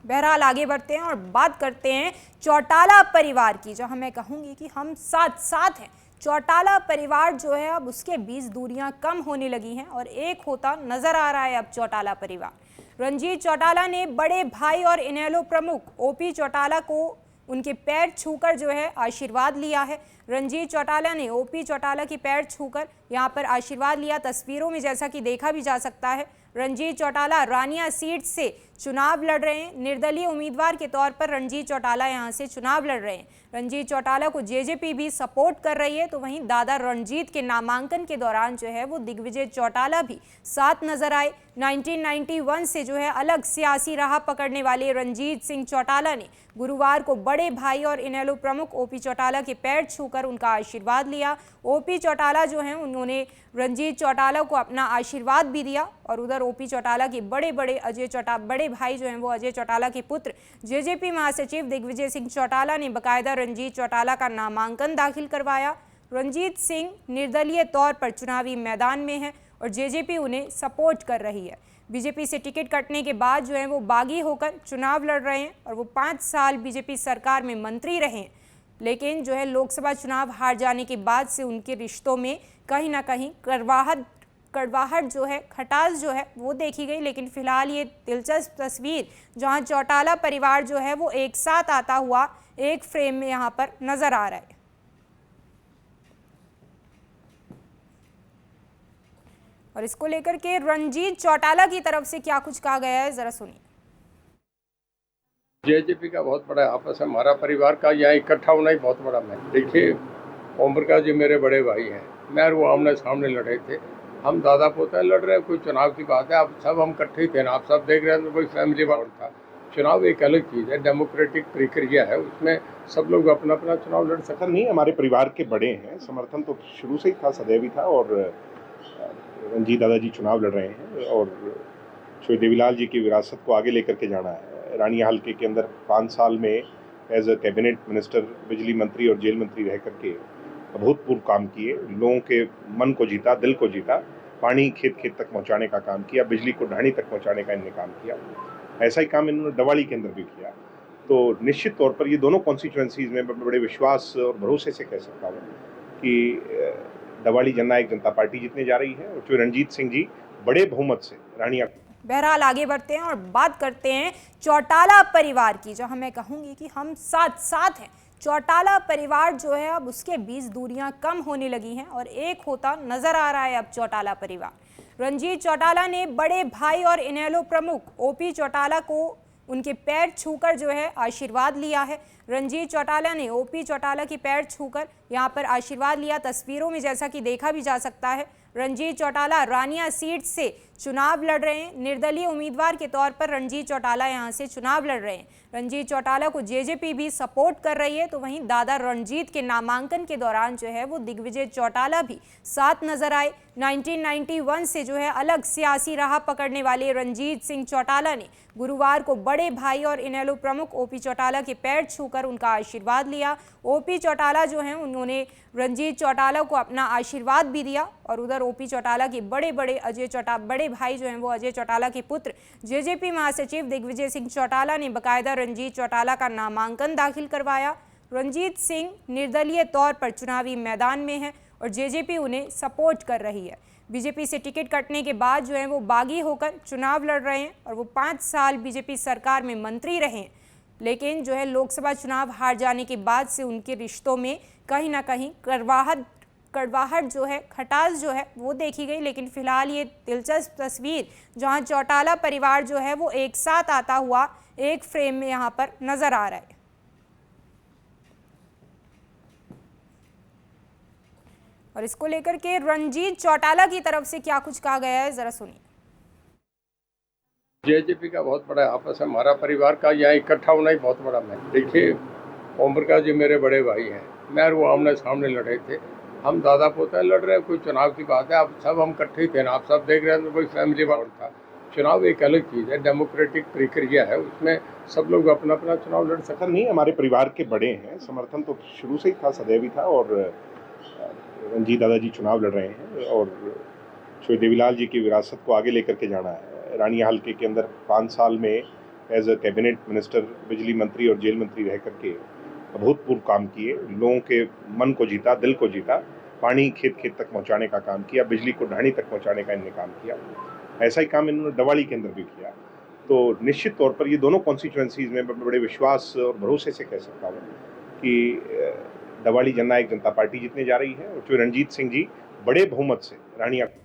बहरहाल आगे बढ़ते हैं और बात करते हैं चौटाला परिवार की। जो मैं कहूँगी कि हम साथ साथ हैं। चौटाला परिवार जो है अब उसके बीच दूरियां कम होने लगी हैं और एक होता नजर आ रहा है अब चौटाला परिवार। रणजीत चौटाला ने बड़े भाई और इनेलो प्रमुख ओपी चौटाला को उनके पैर छूकर जो है आशीर्वाद लिया है। रणजीत चौटाला ने ओपी चौटाला की पैर छूकर यहां पर आशीर्वाद लिया। तस्वीरों में जैसा कि देखा भी जा सकता है, रणजीत चौटाला रानिया सीट से चुनाव लड़ रहे हैं। निर्दलीय उम्मीदवार के तौर पर रणजीत चौटाला यहां से चुनाव लड़ रहे हैं। रणजीत चौटाला को जेजेपी भी सपोर्ट कर रही है, तो वहीं दादा रणजीत के नामांकन के दौरान जो है वो दिग्विजय चौटाला भी साथ नजर आए। 1991 से जो है अलग सियासी राह पकड़ने वाले रणजीत सिंह चौटाला ने गुरुवार को बड़े भाई और इनेलो प्रमुख ओपी चौटाला के पैर छूकर उनका आशीर्वाद लिया। ओपी चौटाला जो हैं उन्होंने रणजीत चौटाला को अपना आशीर्वाद भी दिया और उधर ओपी चौटाला के बड़े भाई जो हैं वो अजय चौटाला के पुत्र जेजेपी महासचिव दिग्विजय सिंह चौटाला ने बकायदा रणजीत चौटाला का नामांकन दाखिल करवाया। रणजीत सिंह निर्दलीय तौर पर चुनावी मैदान में हैं और जेजेपी उन्हें सपोर्ट कर रही है। बीजेपी से टिकट कटने के बाद जो है वो बागी होकर चुनाव लड़ रहे हैं और वो 5 साल बीजेपी सरकार में मंत्री रहे हैं, लेकिन जो है लोकसभा चुनाव हार जाने के बाद से उनके रिश्तों में कहीं ना कहीं कड़वाहट जो है, खटास जो है वो देखी गई। लेकिन फिलहाल ये दिलचस्प तस्वीर जहां चौटाला परिवार जो है वो एक साथ आता हुआ एक फ्रेम में यहां पर नजर आ रहा है। और इसको लेकर के रणजीत चौटाला की तरफ से क्या कुछ कहा गया है, जरा सुनिए। जेजेपी का बहुत बड़ा आपस है, हमारा परिवार का यहाँ इकट्ठा होना ही बहुत बड़ा मैं। देखिए, ओम प्रकाश जी मेरे बड़े भाई हैं, मैं वो आमने सामने लड़े थे, हम दादा पोता लड़ रहे हैं। कोई चुनाव की बात है, आप सब हम इकट्ठे थे ना, आप सब देख रहे हैं, तो कोई फैमिली वाला था। चुनाव एक अलग चीज़ है, डेमोक्रेटिक प्रक्रिया है, उसमें सब लोग अपना अपना चुनाव लड़ सकते। नहीं, हमारे परिवार के बड़े हैं, समर्थन तो शुरू से ही था, सदैव ही था। और रणजीत दादाजी चुनाव लड़ रहे हैं और श्री देवीलाल जी की विरासत को आगे लेकर के जाना है। रानिया हल्के के अंदर 5 साल में एज अ कैबिनेट मिनिस्टर, बिजली मंत्री और जेल मंत्री रह करके अभूतपूर्व काम किए, लोगों के मन को जीता, दिल को जीता, पानी खेत खेत तक पहुंचाने का काम किया, बिजली को ढाणी तक पहुंचाने का इन्होंने काम किया। ऐसा ही काम इन्होंने डवाली के अंदर भी किया। तो निश्चित तौर पर ये दोनों कॉन्स्टिट्यूएंसीज में बड़े विश्वास और भरोसे से कह सकता हूँ कि डवाली जननायक जनता पार्टी जीतने जा रही है और जो रणजीत सिंह जी बड़े बहुमत से रानिया। बहरहाल आगे बढ़ते हैं और बात करते हैं चौटाला परिवार की। जो मैं कहूँगी कि हम साथ साथ हैं। चौटाला परिवार जो है अब उसके बीच दूरियां कम होने लगी हैं और एक होता नजर आ रहा है अब चौटाला परिवार। रणजीत चौटाला ने बड़े भाई और इनेलो प्रमुख ओपी चौटाला को उनके पैर छूकर जो है आशीर्वाद लिया है। रणजीत चौटाला ने ओपी चौटाला की पैर छूकर यहां पर आशीर्वाद लिया। तस्वीरों में जैसा कि देखा भी जा सकता है, रणजीत चौटाला रानिया सीट से चुनाव लड़ रहे हैं। निर्दलीय उम्मीदवार के तौर पर रणजीत चौटाला यहां से चुनाव लड़ रहे हैं। रणजीत चौटाला को जेजेपी भी सपोर्ट कर रही है, तो वहीं दादा रणजीत के नामांकन के दौरान जो है वो दिग्विजय चौटाला भी साथ नजर आए। 1991 से जो है अलग सियासी राह पकड़ने वाले रणजीत सिंह चौटाला ने गुरुवार को बड़े भाई और इनेलो प्रमुख ओपी चौटाला के पैर छूकर उनका आशीर्वाद लिया। ओपी चौटाला जो हैं उन्होंने रणजीत चौटाला को अपना आशीर्वाद भी दिया और उधर ओपी चौटाला के बड़े भाई जो हैं वो अजय चौटाला के पुत्र जेजेपी महासचिव दिग्विजय सिंह चौटाला ने बकायदा रणजीत चौटाला का नामांकन दाखिल करवाया। रणजीत सिंह निर्दलीय तौर पर चुनावी मैदान में हैं और जेजेपी उन्हें सपोर्ट कर रही है। बीजेपी से टिकट कटने के बाद जो है वो बागी होकर चुनाव लड़ रहे हैं और वो 5 साल बीजेपी सरकार में मंत्री रहे हैं, लेकिन जो है लोकसभा चुनाव हार जाने के बाद से उनके रिश्तों में कहीं ना कहीं कड़वाहट जो है, खटास जो है वो देखी गई। लेकिन फिलहाल ये दिलचस्प तस्वीर जहां चौटाला परिवार जो है वो एक साथ आता हुआ एक फ्रेम में यहां पर नजर आ रहा है। और इसको लेकर के रणजीत चौटाला की तरफ से क्या कुछ कहा गया है, जरा सुनिए। जेजेपी का बहुत बड़ा आपस है, हमारा परिवार का यहाँ इकट्ठा होना ही बहुत बड़ा मैं। देखिए, ओम प्रकाश जी मेरे बड़े भाई हैं, मैं वो आमने सामने लड़े थे, हम दादा पोता लड़ रहे हैं। कोई चुनाव की बात है, आप सब हम इकट्ठे थे ना, आप सब देख रहे हैं, तो कोई फैमिली वाला था। चुनाव एक अलग चीज़ है, डेमोक्रेटिक प्रक्रिया है, उसमें सब लोग अपना अपना चुनाव लड़ सकते। नहीं, हमारे परिवार के बड़े हैं, समर्थन तो शुरू से ही था, सदैव ही था। और रणजीत दादाजी चुनाव लड़ रहे हैं और श्री देवीलाल जी की विरासत को आगे लेकर के जाना है। रानिया हल्के के अंदर 5 साल में एज अ कैबिनेट मिनिस्टर, बिजली मंत्री और जेल मंत्री रह करके अभूतपूर्व काम किए, लोगों के मन को जीता, दिल को जीता, पानी खेत खेत तक पहुंचाने का काम किया, बिजली को ढाणी तक पहुंचाने का इन्होंने काम किया। ऐसा ही काम इन्होंने डवाली के अंदर भी किया। तो निश्चित तौर पर ये दोनों कॉन्स्टिट्यूएंसीज में बड़े विश्वास और भरोसे से कह सकता हूँ कि डवाली जननायक जनता पार्टी जीतने जा रही है और जो रणजीत सिंह जी बड़े बहुमत से रानिया